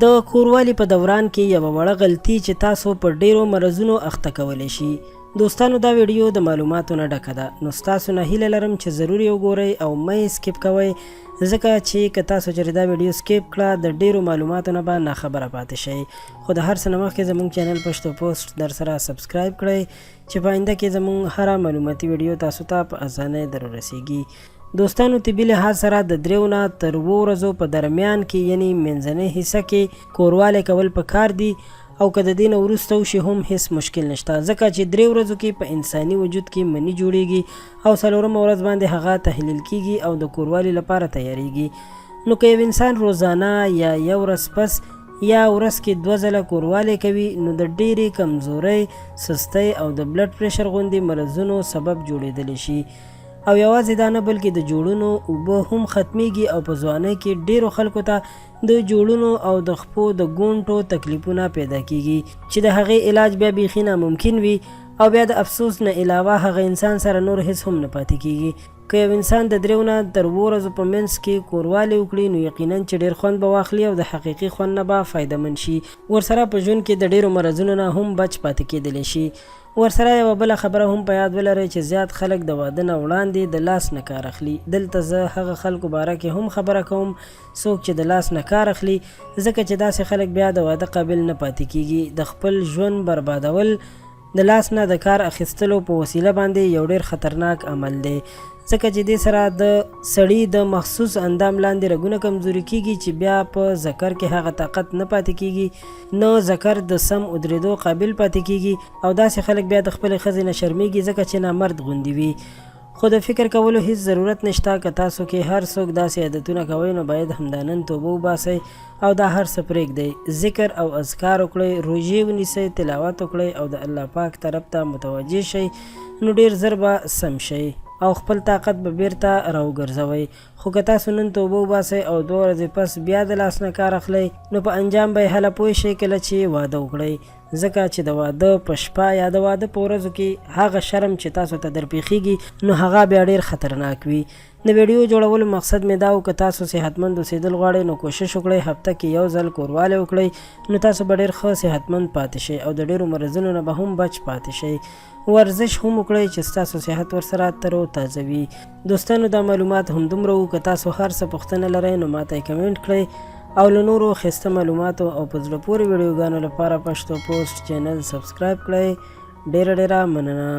د کوروالی په دوران کې یوه وړه غلطي چې تاسو په ډیرو مرضونو اخته کولی شي. دوستانو دا ویډیو د معلوماتو نه ډکه ده، نو ستاسو نه هیله لرم چې ضرور یې وګورئ او مه یې سکیپ کوئ، ځکه چې که تاسو چېرې دا ویډیو سکیپ کړه د ډیرو معلوماتو نه به ناخبره پاتې شئ. خو د هر څه نه مخکې زموږ چینل پشتو پوسټ در سره سبسکرایب کړئ چې په آینده کې زموږ هره معلوماتي ویډیو تاسو ته په اسانۍ در ورسیږي. دوستانو طبي لحاظ سره د 3 نه تر 7 ورځو په درمیان کې یعنی منځنۍ حصه کې کوروالی کول پکار دي، او که د دې نه وروسته وشي هم هیڅ مشکل نشته، ځکه چې 3 ورځو کې په انساني وجود کې مني جوړیږي او 4مه ورځ باندې هغه تحلیل کیږي او د کوروالي لپاره تیاریږي. نو که یو انسان روزانه یا یو ورځ پس یا ورځ کې 2 ځله کوروالی کوي، نو د ډیرې کمزورۍ، سستۍ او د بلډ پریشر غوندې مرضونو سبب جوړیدلی شي. او یوازې دا نه بلکې د جوړونو اوبه هم ختمیږي او په ځوانۍ کې ډیرو خلکو ته د جوړونو او د خپو د ګونټو تکلیفونه پیدا کیږي چې د هغې علاج بیا بیخي ناممکن وي، او بیا د افسوس نه علاوه هغه انسان سره نور هیڅ هم نه پاتې کیږي. که یو انسان د 3 نه تر 7 ورځو په منځ کې کوروالی وکړي، نو یقینا چې ډیر خوند به واخلي او د حقیقي خوند نه به فایدهمند شي. ورسره په ژوند کې د ډیرو مرضونو نه هم بچ پاتې کیدلی شي. ورسره یوه بله خبره هم په یاد ولرئ چې زیات خلک د واده نه وړاندې د لاس نه کار اخلي. دلته زه هغه خلکو باره کې هم خبره کوم څوک چې د لاس نه کار اخلي، ځکه چې داسې خلک بیا د واده قابل نه پاتې کیږي. د خپل ژوند بربادول د لاس نه د کار اخیستلو په وسیله باندې یو ډیر خطرناک عمل دی، ځکه چې دې سره د سړي د مخصوص اندام لاندې رګونه کمزوري کیږي چې بیا په ذکر کې هغه طاقت نه پاتې کیږي، نه ذکر د سم ادریدو قابل پاتې کیږي، او داسې خلک بیا د خپلې ښځې نه شرمیږي ځکه چې نامرد غوندې وي. خو د فکر کولو هیڅ ضرورت نشته. که تاسو کې هر څوک داسې عادتونه کوئ، نو باید همدا نن توبه وباسئ او دا هر څه پرېږدئ، ذکر او اذکار وکړئ، روژې ونیسئ، تلاوت وکړئ او د الله پاک طرف ته متوجه شئ، نو ډیر زر به سم شئ او خپل طاقت به بیرته راوګرځوئ. خو که تاسو نن توبه وباسئ او 2 ورځې پس بیا د لاس نه کار اخلئ، نو په انجام به یې هله پوه شئ کله چې واده وکړئ، ځکه چې د واده په شپه یا د واده په ورځو کې هغه شرم چې تاسو ته درپېښیږي، نو هغه بیا ډیر خطرناک وي. د ویډیو جوړولو مقصد مې دا و که تاسو صحتمند اوسېدل غواړئ، نو کوشش وکړئ هفته کې 1 ځل کوروالی وکړئ، نو تاسو به ډیر ښه صحتمند پاتې شئ او د ډیرو مرضونو نه به هم بچ پاتې شئ. ورزش هم وکړئ چې ستاسو صحت ورسره تر او تازه وي. دوستانو دا معلومات همدومره وو. که تاسو هر څه پوښتنه لرئ، نو ماته یې کمنټ کړئ او له نورو ښایسته معلوماتو او په زړه پورې ویډیوګانو لپاره پشتو پوسټ چینل سبسکرایب کړئ. ډیره مننه.